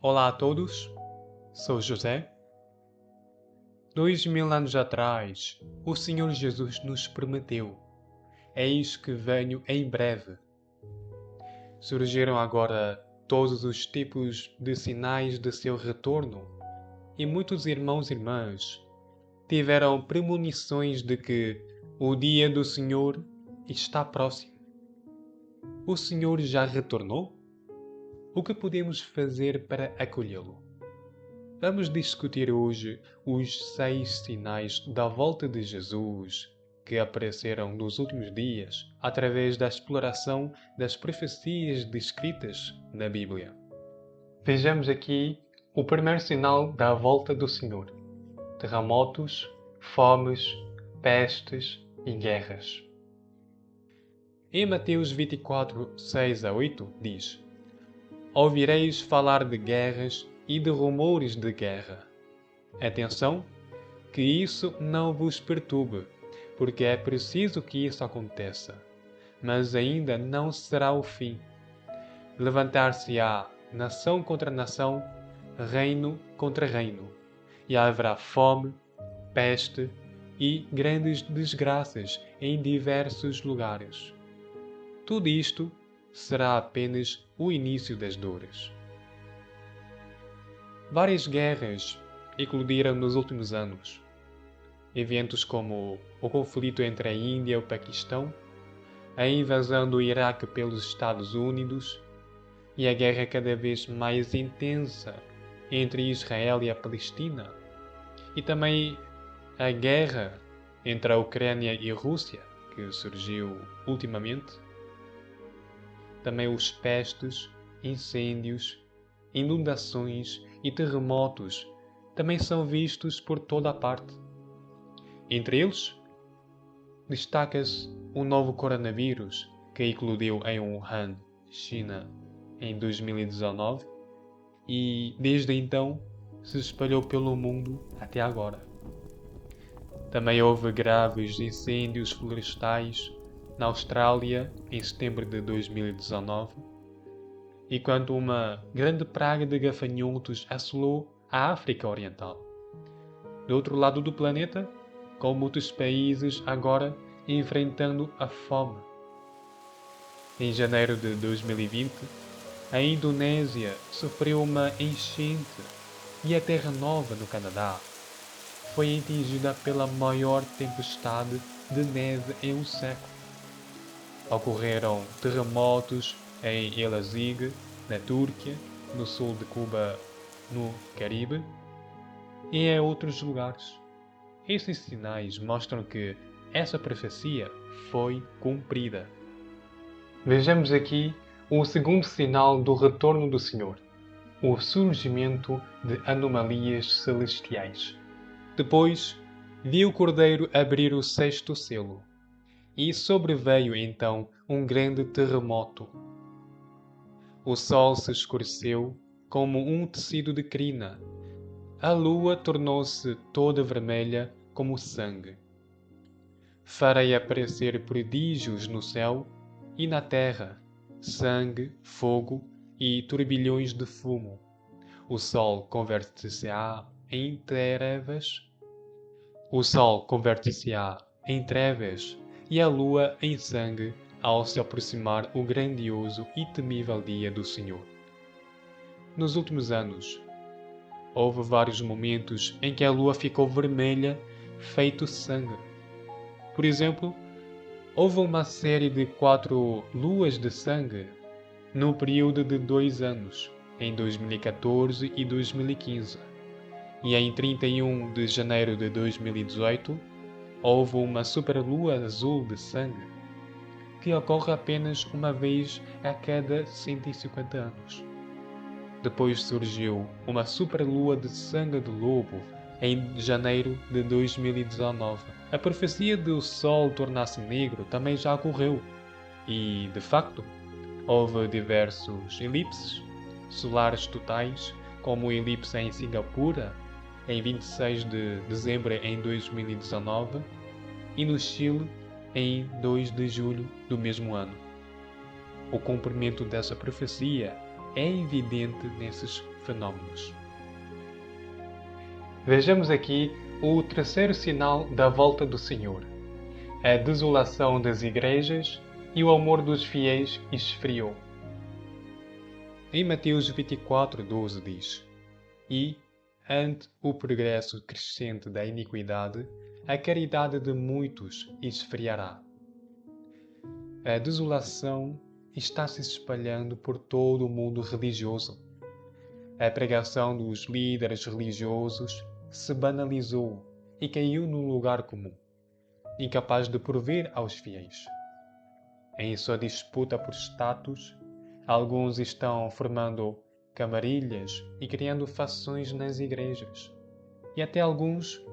Olá a todos, sou José. 2000 anos atrás, o Senhor Jesus nos prometeu: Eis que venho em breve. Surgiram agora todos os tipos de sinais de seu retorno, e muitos irmãos e irmãs tiveram premonições de que o dia do Senhor está próximo. O Senhor já retornou? O que podemos fazer para acolhê-lo? Vamos discutir hoje os 6 sinais da volta de Jesus que apareceram nos últimos dias através da exploração das profecias descritas na Bíblia. Vejamos aqui o primeiro sinal da volta do Senhor: terremotos, fomes, pestes e guerras. Em Mateus 24, 6 a 8 diz: Ouvireis falar de guerras e de rumores de guerra. Atenção, que isso não vos perturbe, porque é preciso que isso aconteça, mas ainda não será o fim. Levantar-se-á nação contra nação, reino contra reino, e haverá fome, peste e grandes desgraças em diversos lugares. Tudo isto será apenas o início das dores. Várias guerras eclodiram nos últimos anos. Eventos como o conflito entre a Índia e o Paquistão, a invasão do Iraque pelos Estados Unidos e a guerra cada vez mais intensa entre Israel e a Palestina, e também a guerra entre a Ucrânia e a Rússia, que surgiu ultimamente. Também os pestes, incêndios, inundações e terremotos também são vistos por toda a parte. Entre eles, destaca-se o novo coronavírus que eclodiu em Wuhan, China, em 2019 e, desde então, se espalhou pelo mundo até agora. Também houve graves incêndios florestais na Austrália em setembro de 2019, enquanto uma grande praga de gafanhotos assolou a África Oriental. Do outro lado do planeta, com muitos países agora enfrentando a fome. Em janeiro de 2020, a Indonésia sofreu uma enchente e a Terra Nova, no Canadá, foi atingida pela maior tempestade de neve em um século. Ocorreram terremotos em Elazig, na Turquia, no sul de Cuba, no Caribe e em outros lugares. Esses sinais mostram que essa profecia foi cumprida. Vejamos aqui o segundo sinal do retorno do Senhor: o surgimento de anomalias celestiais. Depois, vi o Cordeiro abrir o 6º selo, e sobreveio então um grande terremoto. O sol se escureceu como um tecido de crina. A lua tornou-se toda vermelha como sangue. Farei aparecer prodígios no céu e na terra, sangue, fogo e turbilhões de fumo. O sol converte-se-á em trevas. E a lua em sangue ao se aproximar o grandioso e temível dia do Senhor. Nos últimos anos, houve vários momentos em que a lua ficou vermelha, feito sangue. Por exemplo, houve uma série de 4 luas de sangue no período de 2 anos, em 2014 e 2015. E em 31 de janeiro de 2018, houve uma superlua azul de sangue, que ocorre apenas uma vez a cada 150 anos. Depois surgiu uma superlua de sangue de lobo em janeiro de 2019. A profecia de o Sol tornar-se negro também já ocorreu e, de facto, houve diversos elipses solares totais, como o elipse em Singapura em 26 de dezembro em 2019 e no Chile em 2 de julho do mesmo ano. O cumprimento dessa profecia é evidente nesses fenómenos. Vejamos aqui o terceiro sinal da volta do Senhor: a desolação das igrejas e o amor dos fiéis esfriou. Em Mateus 24:12 diz: E, ante o progresso crescente da iniquidade, a caridade de muitos esfriará. A desolação está se espalhando por todo o mundo religioso. A pregação dos líderes religiosos se banalizou e caiu no lugar comum, incapaz de prover aos fiéis. Em sua disputa por status, alguns estão formando camarilhas e criando fações nas igrejas. E até alguns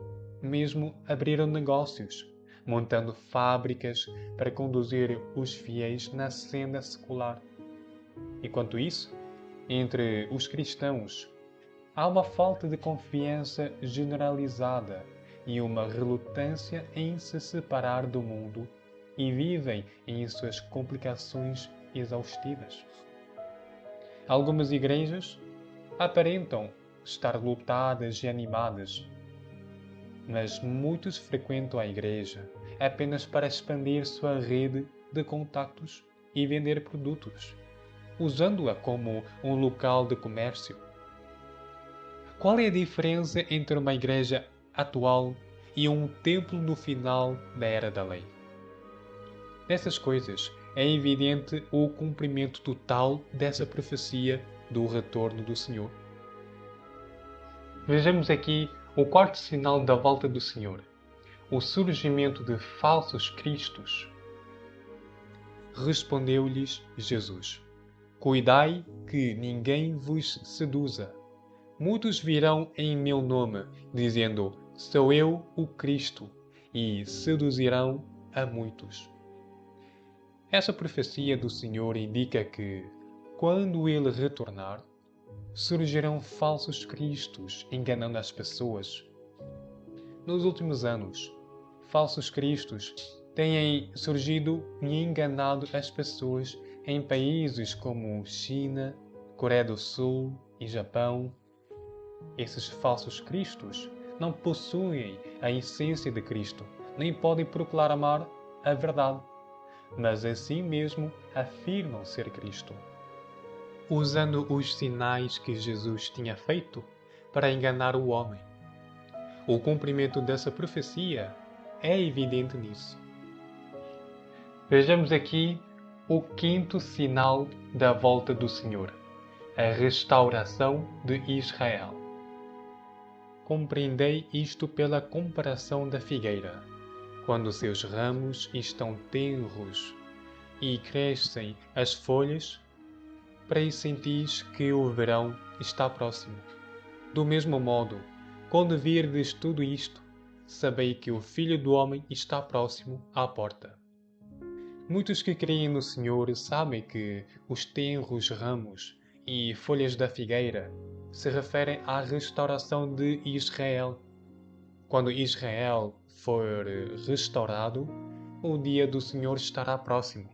mesmo abriram negócios, montando fábricas para conduzir os fiéis na senda secular. Enquanto isso, entre os cristãos, há uma falta de confiança generalizada e uma relutância em se separar do mundo e vivem em suas complicações exaustivas. Algumas igrejas aparentam estar lotadas e animadas, mas muitos frequentam a igreja apenas para expandir sua rede de contactos e vender produtos, usando-a como um local de comércio. Qual é a diferença entre uma igreja atual e um templo no final da Era da Lei? Nessas coisas é evidente o cumprimento total dessa profecia do retorno do Senhor. Vejamos aqui o quarto sinal da volta do Senhor: o surgimento de falsos cristos. Respondeu-lhes Jesus: Cuidai que ninguém vos seduza. Muitos virão em meu nome, dizendo: Sou eu o Cristo, e seduzirão a muitos. Essa profecia do Senhor indica que, quando Ele retornar, surgirão falsos cristos enganando as pessoas. Nos últimos anos, falsos cristos têm surgido e enganado as pessoas em países como China, Coreia do Sul e Japão. Esses falsos cristos não possuem a essência de Cristo, nem podem proclamar a verdade, mas assim mesmo afirmam ser Cristo, usando os sinais que Jesus tinha feito para enganar o homem. O cumprimento dessa profecia é evidente nisso. Vejamos aqui o quinto sinal da volta do Senhor: a restauração de Israel. Compreendei isto pela comparação da figueira. Quando seus ramos estão tenros e crescem as folhas, pressentis que o verão está próximo. Do mesmo modo, quando virdes tudo isto, sabei que o Filho do Homem está próximo à porta. Muitos que creem no Senhor sabem que os tenros ramos e folhas da figueira se referem à restauração de Israel. Quando Israel for restaurado, o dia do Senhor estará próximo.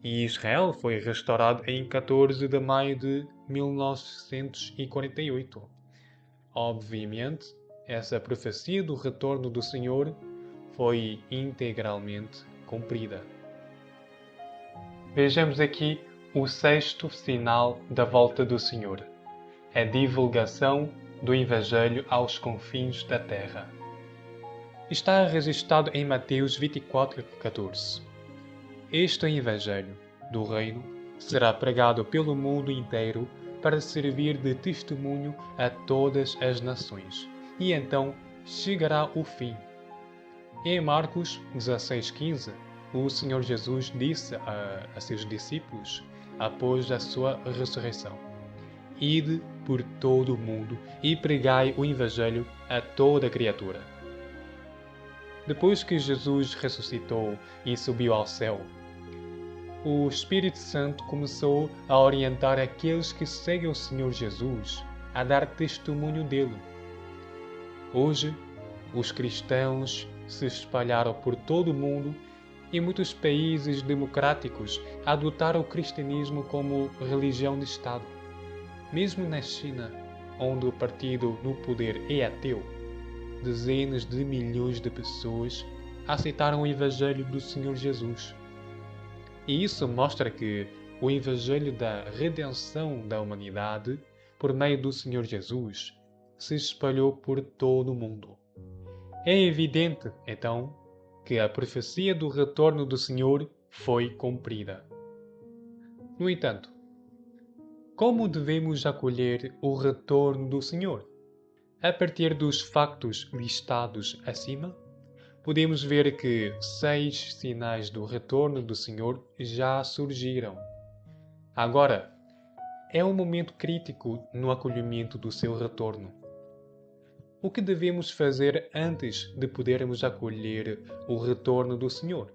E Israel foi restaurado em 14 de maio de 1948. Obviamente, essa profecia do retorno do Senhor foi integralmente cumprida. Vejamos aqui o sexto sinal da volta do Senhor: a divulgação do Evangelho aos confins da terra. Está registrado em Mateus 24:14. Este Evangelho do Reino será pregado pelo mundo inteiro para servir de testemunho a todas as nações, e então chegará o fim. Em Marcos 16:15, o Senhor Jesus disse a seus discípulos, após a sua ressurreição: Ide por todo o mundo e pregai o Evangelho a toda criatura. Depois que Jesus ressuscitou e subiu ao céu, o Espírito Santo começou a orientar aqueles que seguem o Senhor Jesus a dar testemunho dele. Hoje, os cristãos se espalharam por todo o mundo e muitos países democráticos adotaram o cristianismo como religião de Estado. Mesmo na China, onde o partido no poder é ateu, dezenas de milhões de pessoas aceitaram o Evangelho do Senhor Jesus. E isso mostra que o Evangelho da redenção da humanidade, por meio do Senhor Jesus, se espalhou por todo o mundo. É evidente, então, que a profecia do retorno do Senhor foi cumprida. No entanto, como devemos acolher o retorno do Senhor? A partir dos factos listados acima, podemos ver que 6 sinais do retorno do Senhor já surgiram. Agora, é um momento crítico no acolhimento do seu retorno. O que devemos fazer antes de podermos acolher o retorno do Senhor?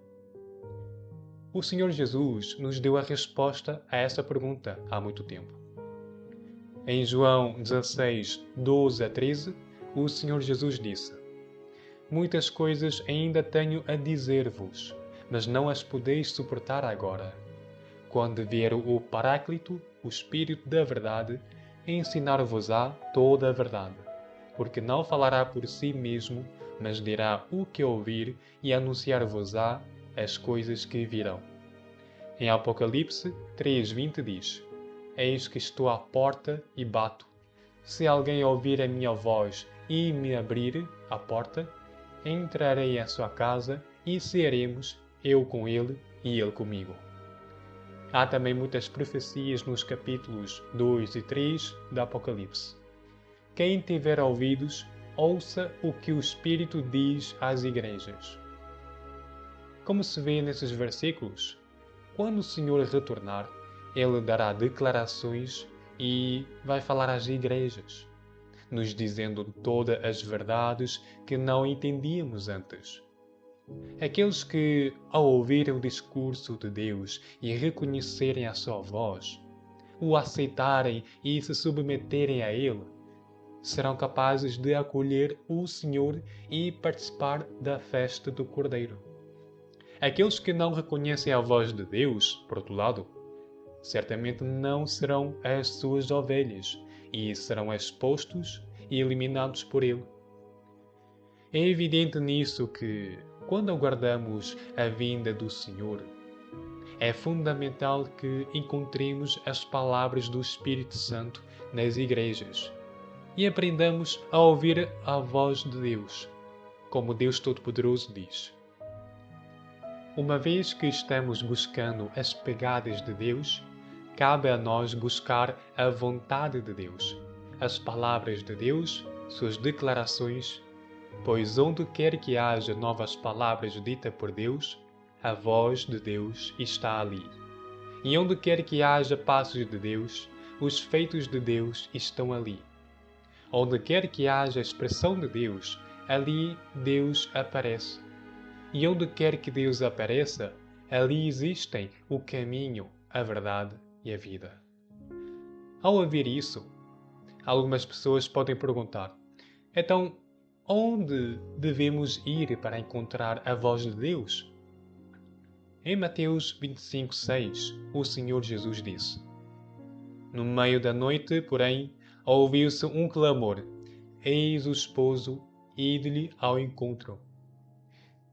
O Senhor Jesus nos deu a resposta a essa pergunta há muito tempo. Em João 16, 12 a 13, o Senhor Jesus disse: Muitas coisas ainda tenho a dizer-vos, mas não as podeis suportar agora. Quando vier o Paráclito, o Espírito da Verdade, ensinar-vos-á toda a verdade, porque não falará por si mesmo, mas dirá o que ouvir e anunciar-vos-á as coisas que virão. Em Apocalipse 3:20 diz: Eis que estou à porta e bato. Se alguém ouvir a minha voz e me abrir a porta, entrarei em sua casa e cearemos, eu com ele e ele comigo. Há também muitas profecias nos capítulos 2 e 3 do Apocalipse. Quem tiver ouvidos, ouça o que o Espírito diz às igrejas. Como se vê nesses versículos, quando o Senhor retornar, Ele dará declarações e vai falar às igrejas, nos dizendo todas as verdades que não entendíamos antes. Aqueles que, ao ouvirem o discurso de Deus e reconhecerem a sua voz, o aceitarem e se submeterem a Ele, serão capazes de acolher o Senhor e participar da festa do Cordeiro. Aqueles que não reconhecem a voz de Deus, por outro lado, certamente não serão as suas ovelhas e serão expostos e eliminados por Ele. É evidente nisso que, quando aguardamos a vinda do Senhor, é fundamental que encontremos as palavras do Espírito Santo nas igrejas e aprendamos a ouvir a voz de Deus, como Deus Todo-Poderoso diz. Uma vez que estamos buscando as pegadas de Deus, cabe a nós buscar a vontade de Deus, as palavras de Deus, suas declarações, pois onde quer que haja novas palavras ditas por Deus, a voz de Deus está ali. E onde quer que haja passos de Deus, os feitos de Deus estão ali. Onde quer que haja expressão de Deus, ali Deus aparece. E onde quer que Deus apareça, ali existem o caminho, a verdade e a vida. Ao ouvir isso, algumas pessoas podem perguntar: então, onde devemos ir para encontrar a voz de Deus? Em Mateus 25:6, o Senhor Jesus disse: No meio da noite, porém, ouviu-se um clamor: Eis o esposo, ide-lhe ao encontro.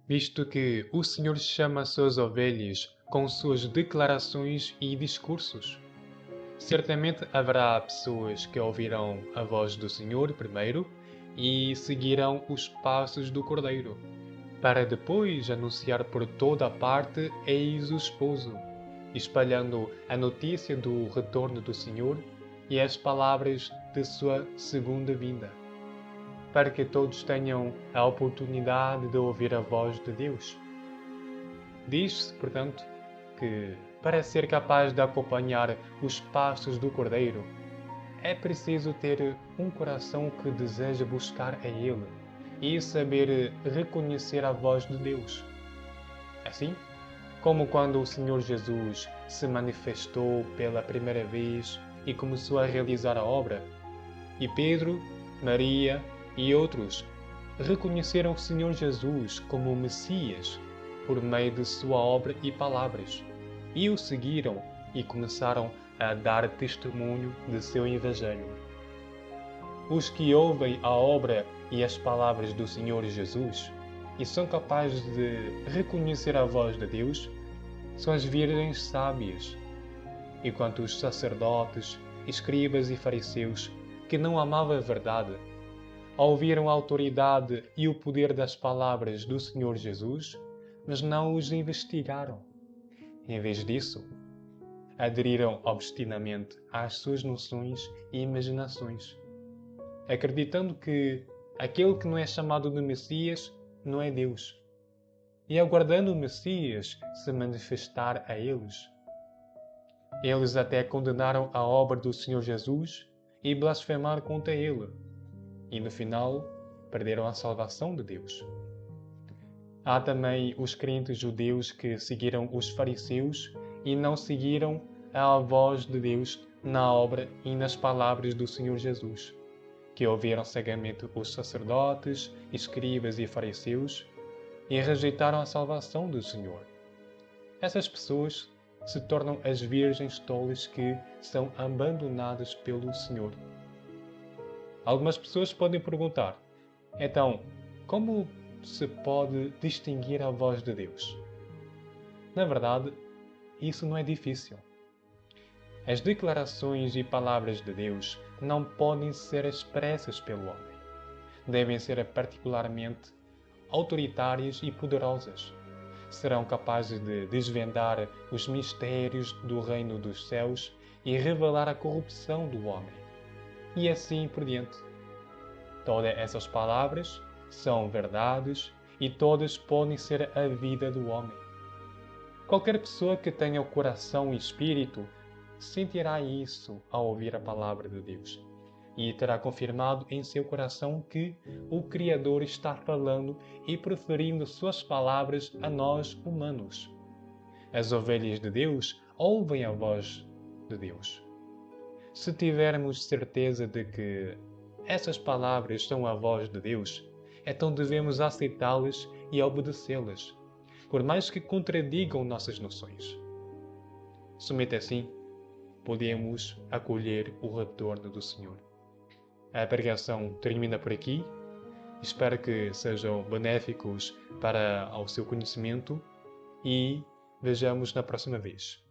Visto que o Senhor chama as suas ovelhas com suas declarações e discursos, certamente haverá pessoas que ouvirão a voz do Senhor primeiro e seguirão os passos do Cordeiro, para depois anunciar por toda a parte: Eis o esposo, espalhando a notícia do retorno do Senhor e as palavras de sua segunda vinda, para que todos tenham a oportunidade de ouvir a voz de Deus. Diz-se, portanto, que para ser capaz de acompanhar os passos do Cordeiro, é preciso ter um coração que deseja buscar a Ele e saber reconhecer a voz de Deus. Assim, como quando o Senhor Jesus se manifestou pela primeira vez e começou a realizar a obra, e Pedro, Maria e outros reconheceram o Senhor Jesus como o Messias por meio de sua obra e palavras, e o seguiram e começaram a dar testemunho de seu Evangelho. Os que ouvem a obra e as palavras do Senhor Jesus e são capazes de reconhecer a voz de Deus são as virgens sábias, enquanto os sacerdotes, escribas e fariseus, que não amavam a verdade, ouviram a autoridade e o poder das palavras do Senhor Jesus, mas não os investigaram. Em vez disso, aderiram obstinadamente às suas noções e imaginações, acreditando que aquele que não é chamado de Messias não é Deus, e aguardando o Messias se manifestar a eles. Eles até condenaram a obra do Senhor Jesus e blasfemaram contra ele, e no final perderam a salvação de Deus. Há também os crentes judeus que seguiram os fariseus e não seguiram a voz de Deus na obra e nas palavras do Senhor Jesus, que ouviram cegamente os sacerdotes, escribas e fariseus e rejeitaram a salvação do Senhor. Essas pessoas se tornam as virgens tolas que são abandonadas pelo Senhor. Algumas pessoas podem perguntar: então, como se pode distinguir a voz de Deus? Na verdade, isso não é difícil. As declarações e palavras de Deus não podem ser expressas pelo homem. Devem ser particularmente autoritárias e poderosas. Serão capazes de desvendar os mistérios do reino dos céus e revelar a corrupção do homem. E assim por diante. Todas essas palavras são verdades e todas podem ser a vida do homem. Qualquer pessoa que tenha o coração e espírito sentirá isso ao ouvir a palavra de Deus e terá confirmado em seu coração que o Criador está falando e proferindo suas palavras a nós humanos. As ovelhas de Deus ouvem a voz de Deus. Se tivermos certeza de que essas palavras são a voz de Deus, então devemos aceitá-las e obedecê-las, por mais que contradigam nossas noções. Somente assim podemos acolher o retorno do Senhor. A pregação termina por aqui. Espero que sejam benéficos para o seu conhecimento e vejamos na próxima vez.